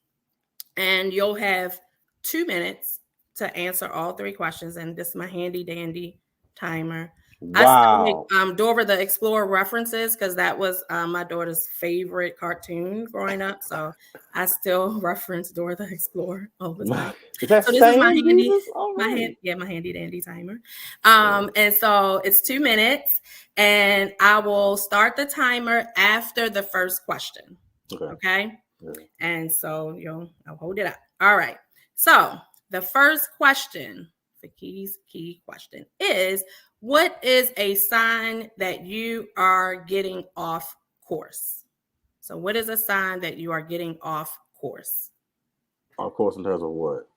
and you'll have 2 minutes to answer all 3 questions. And this is my handy dandy timer. Wow. I still Dora the Explorer references because that was my daughter's favorite cartoon growing up. So I still reference Dora the Explorer all the time. Is that so this is my handy dandy timer. And so it's 2 minutes, and I will start the timer after the first question. Okay. Yeah. And so I'll hold it up. All right. So the first question, the key question is, what is a sign that you are getting off course? So what is a sign that you are getting off course? Off course in terms of what?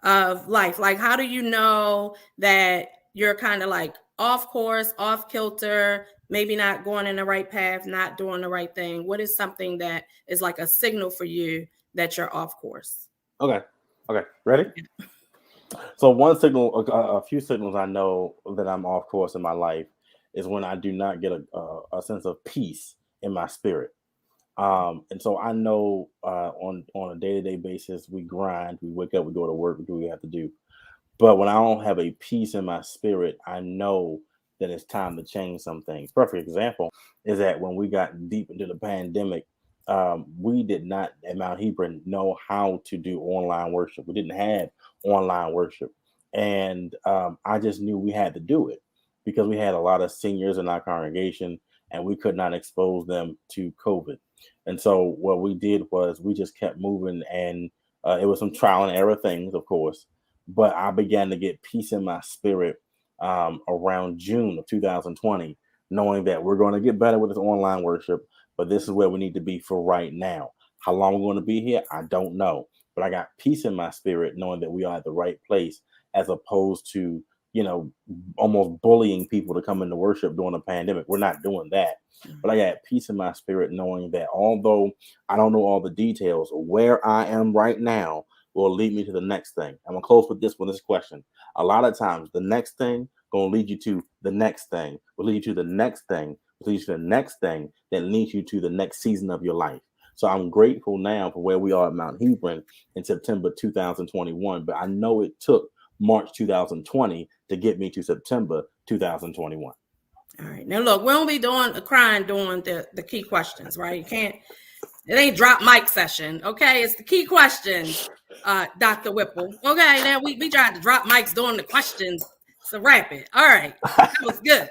Of life. Like, how do you know that you're kind of like off course, off kilter, maybe not going in the right path, not doing the right thing? What is something that is like a signal for you that you're off course? Okay. Ready? Yeah. So one signal, a few signals I know that I'm off course in my life is when I do not get a sense of peace in my spirit. And so I know on a day-to-day basis, we grind, we wake up, we go to work, we do what we have to do. But when I don't have a peace in my spirit, I know then it's time to change some things. Perfect example is that when we got deep into the pandemic, we did not at Mount Hebron know how to do online worship. We didn't have online worship. And I just knew we had to do it because we had a lot of seniors in our congregation and we could not expose them to COVID. And so what we did was we just kept moving, and it was some trial and error things, of course, but I began to get peace in my spirit around June of 2020, knowing that we're going to get better with this online worship, but this is where we need to be for right now. How long we're going to be here, I don't know, but I got peace in my spirit knowing that we are at the right place, as opposed to, almost bullying people to come into worship during a pandemic. We're not doing that. But I got peace in my spirit knowing that although I don't know all the details, where I am right now will lead me to the next thing. I'm going to close with this question. A lot of times, the next thing going to lead you to the next thing, will lead you to the next thing, will lead you to the next thing, that leads you to the next season of your life. So I'm grateful now for where we are at Mount Hebron in September 2021, but I know it took March 2020 to get me to September 2021. All right. Now, look, we won't be doing crying during the key questions, right? It ain't drop mic session, okay? It's the key questions, Dr. Whipple. Okay, now we tried to drop mics during the questions. So rapid. All right. That was good.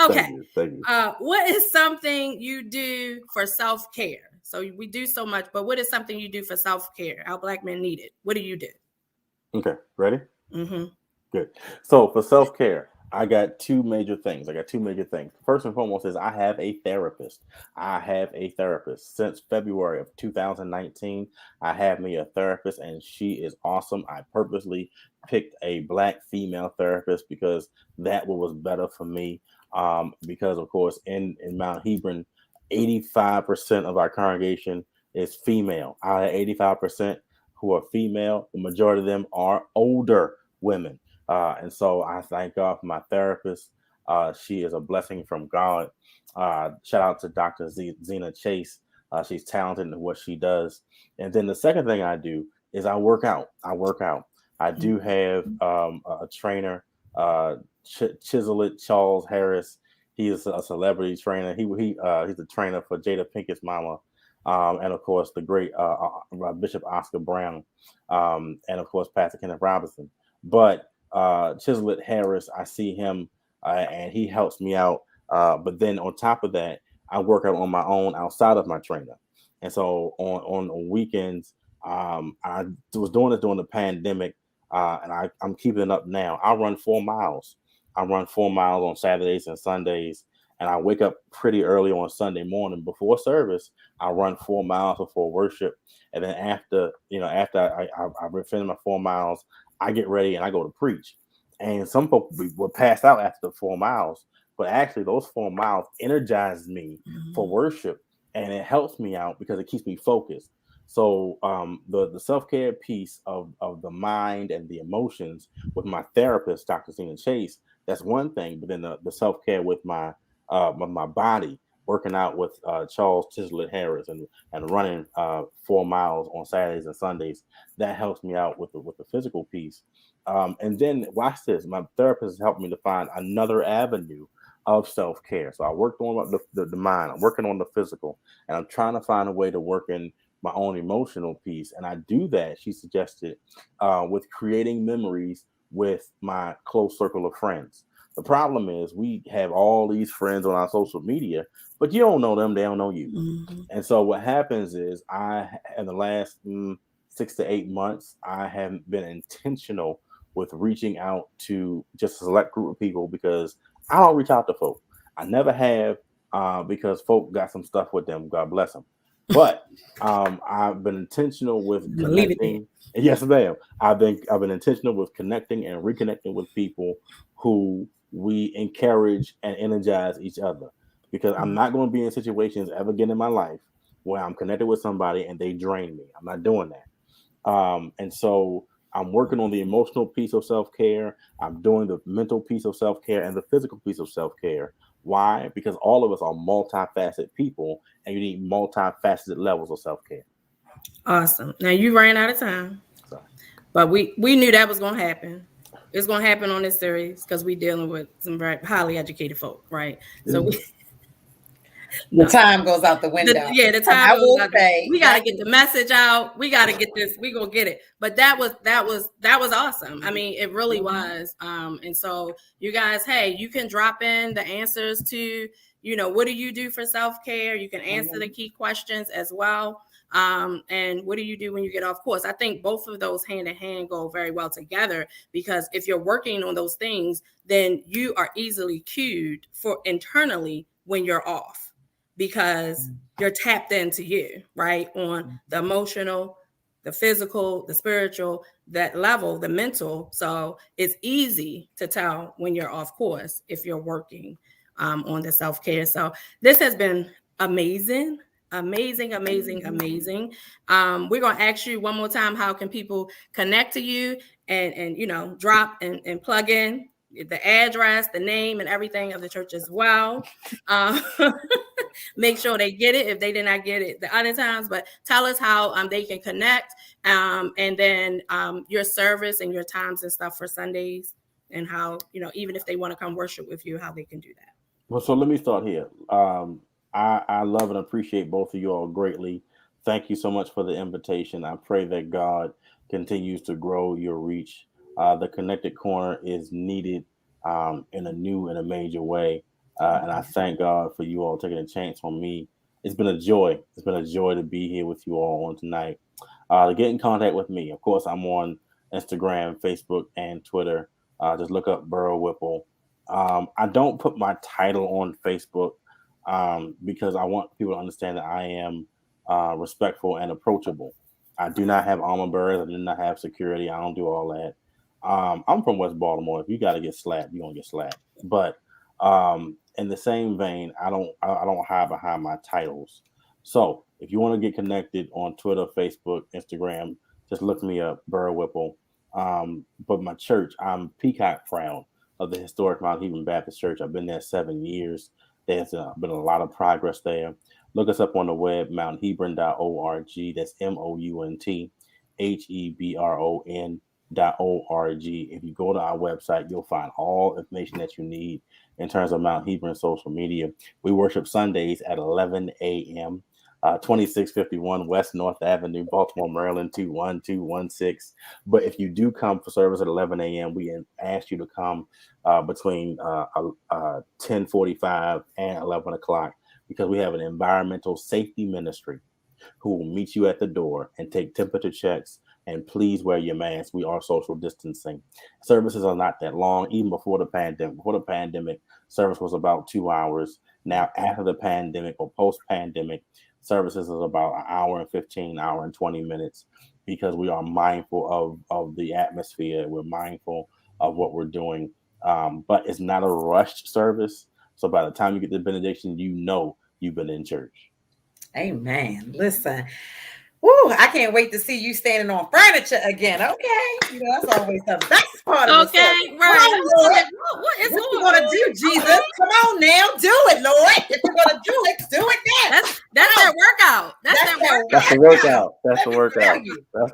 Okay. Thank you. What is something you do for self-care? So we do so much, but what is something you do for self-care? Our Black men need it. What do you do? Okay, ready? Mm-hmm. Good. So for self-care, I got two major things. First and foremost is I have a therapist. Since February of 2019. I have me a therapist, and she is awesome. I purposely picked a Black female therapist because that was better for me. Because of course in Mount Hebron, 85% of our congregation is female. Out of 85% who are female, the majority of them are older women. And so I thank God for my therapist. She is a blessing from God. Shout out to Dr. Zena Chase. She's talented in what she does. And then the second thing I do is I work out. I do have a trainer, Chiselet Charles Harris. He is a celebrity trainer. He's a trainer for Jada Pinkett's mama. And of course, the great Bishop Oscar Brown, and of course, Pastor Kenneth Robinson. But Chiselet Harris, I see him, and he helps me out. But then on top of that, I work out on my own outside of my trainer. And so on weekends, I was doing this during the pandemic, and I'm keeping it up now. I run 4 miles. I run 4 miles on Saturdays and Sundays, and I wake up pretty early on Sunday morning before service. I run 4 miles before worship, and then after I finish my 4 miles, I get ready and I go to preach. And some folks will pass out after the 4 miles, but actually those 4 miles energize me for worship, and it helps me out because it keeps me focused. So the self-care piece of the mind and the emotions with my therapist, Dr. Zena Chase, that's one thing. But then the self-care with my body, working out with Charles Chiselet Harris and running 4 miles on Saturdays and Sundays, that helps me out with the physical piece. And then watch this, my therapist has helped me to find another avenue of self-care. So I worked on the mind, I'm working on the physical, and I'm trying to find a way to work in my own emotional piece. And I do that, she suggested, with creating memories with my close circle of friends. The problem is we have all these friends on our social media, but you don't know them, they don't know you. Mm-hmm. And so what happens is in the last 6 to 8 months, I have been intentional with reaching out to just a select group of people, because I don't reach out to folk. I never have, because folk got some stuff with them, God bless them. But I've been intentional with connecting. Yes, ma'am. I've been intentional with connecting and reconnecting with people who we encourage and energize each other, because I'm not going to be in situations ever again in my life where I'm connected with somebody and they drain me. I'm not doing that. And so I'm working on the emotional piece of self-care. I'm doing the mental piece of self-care and the physical piece of self-care. Why? Because all of us are multifaceted people, and you need multifaceted levels of self-care. Awesome. Now you ran out of time. Sorry. But we knew that was going to happen. it's going to happen on this series because we're dealing with some very highly educated folk, right? So the time goes out the window. The time goes out. We got to get the message out. We got to get this. We gonna get it. But that was awesome. I mean, it really was. And so you guys, hey, you can drop in the answers to, what do you do for self-care? You can answer the key questions as well. And what do you do when you get off course? I think both of those hand in hand go very well together, because if you're working on those things, then you are easily cued for internally when you're off, because you're tapped into you, right? On the emotional, the physical, the spiritual, that level, the mental. So it's easy to tell when you're off course if you're working on the self-care. So this has been amazing. Amazing. We're gonna ask you one more time, how can people connect to you and drop and plug in the address, the name, and everything of the church as well. Make sure they get it if they did not get it the other times. But tell us how they can connect, and then your service and your times and stuff for Sundays, and how even if they want to come worship with you, how they can do that. Well, so let me start here. I love and appreciate both of you all greatly. Thank you so much for the invitation. I pray that God continues to grow your reach. The Connected Corner is needed in a new and a major way. And I thank God for you all taking a chance on me. It's been a joy. It's been a joy to be here with you all on tonight. To get in contact with me, of course, I'm on Instagram, Facebook, and Twitter. Just look up Beryl Whipple. I don't put my title on Facebook because I want people to understand that I am respectful and approachable. I do not have armor bearers. I do not have security. I don't do all that. I'm from West Baltimore. If you got to get slapped, you're gonna get slapped. But in the same vein, I don't hide behind my titles. So if you want to get connected on Twitter, Facebook, Instagram, just look me up, Beryl Whipple. But my church, I'm peacock proud of the historic Mount Hebron Baptist Church. I've been there 7 years. There's been a lot of progress there. Look us up on the web, mounthebron.org. That's MOUNTHEBRON.org. If you go to our website, you'll find all information that you need in terms of Mount Hebron social media. We worship Sundays at 11 a.m. 2651 West North Avenue, Baltimore, Maryland, 21216. But if you do come for service at 11 a.m., we ask you to come between 10:45 and 11 o'clock, because we have an environmental safety ministry who will meet you at the door and take temperature checks. And please wear your mask. We are social distancing. Services are not that long, even before the pandemic. Before the pandemic, service was about 2 hours. Now, after the pandemic or post-pandemic, services is about an hour and 15, hour and 20 minutes, because we are mindful of the atmosphere. We're mindful of what we're doing. But it's not a rushed service. So by the time you get the benediction, you know you've been in church. Amen. Listen. Woo, I can't wait to see you standing on furniture again. Okay. That's always the best part of the right. What is what you gonna do, Jesus? Come on now, do it, Lord. If you're gonna do it now. That's their workout. That's the workout.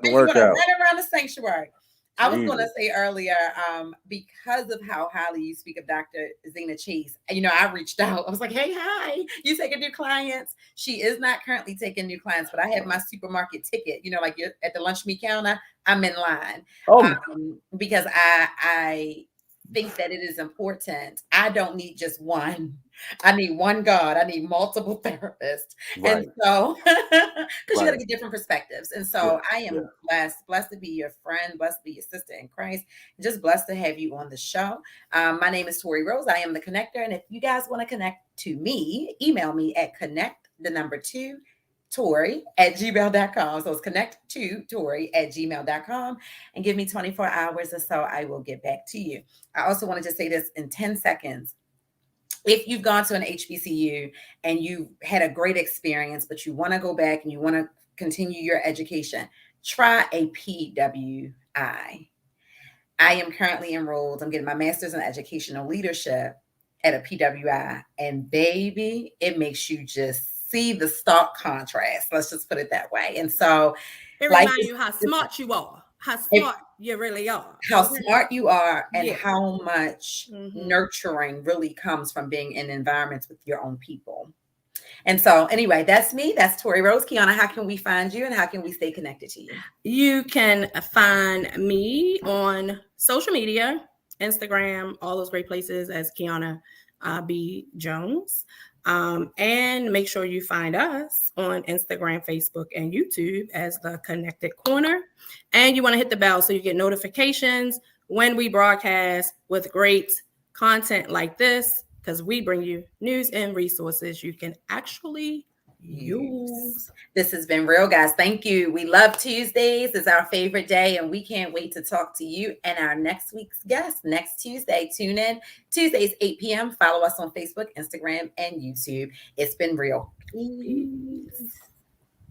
Run around the sanctuary. I was going to say earlier, because of how highly you speak of Dr. Zena Chase, I reached out. I was like, hey, hi, you taking new clients? She is not currently taking new clients, but I have my supermarket ticket, like you're at the lunch meat counter, I'm in line. Because I think that it is important. I don't need just one. I need one God. I need multiple therapists. Right. And so, because you got to get different perspectives. And so I am blessed to be your friend, blessed to be your sister in Christ, and just blessed to have you on the show. My name is Tori Rose. I am the connector. And if you guys want to connect to me, email me at connect2Tori@gmail.com. So it's connect2Tori@gmail.com, and give me 24 hours or so. I will get back to you. I also wanted to say this in 10 seconds. If you've gone to an HBCU and you had a great experience, but you want to go back and you want to continue your education, try a PWI. I am currently enrolled. I'm getting my master's in educational leadership at a PWI. And baby, it makes you just see the stark contrast. Let's just put it that way. And so it reminds you how smart you are. how smart you really are. How smart you are, and Yeah. how much nurturing really comes from being in environments with your own people. And so anyway, that's me. That's Tori Rose. Kiana, how can we find you and how can we stay connected to you? You can find me on social media, Instagram, all those great places as Kiana B. Jones. And make sure you find us on Instagram, Facebook, and YouTube as The Connected Corner. And you want to hit the bell so you get notifications when we broadcast with great content like this, because we bring you news and resources you can actually use. This has been real, guys. Thank you. We love Tuesdays. It's our favorite day, and we can't wait to talk to you and our next week's guest next Tuesday. Tune in Tuesdays, 8 p.m. Follow us on Facebook, Instagram, and YouTube. It's been real. Peace.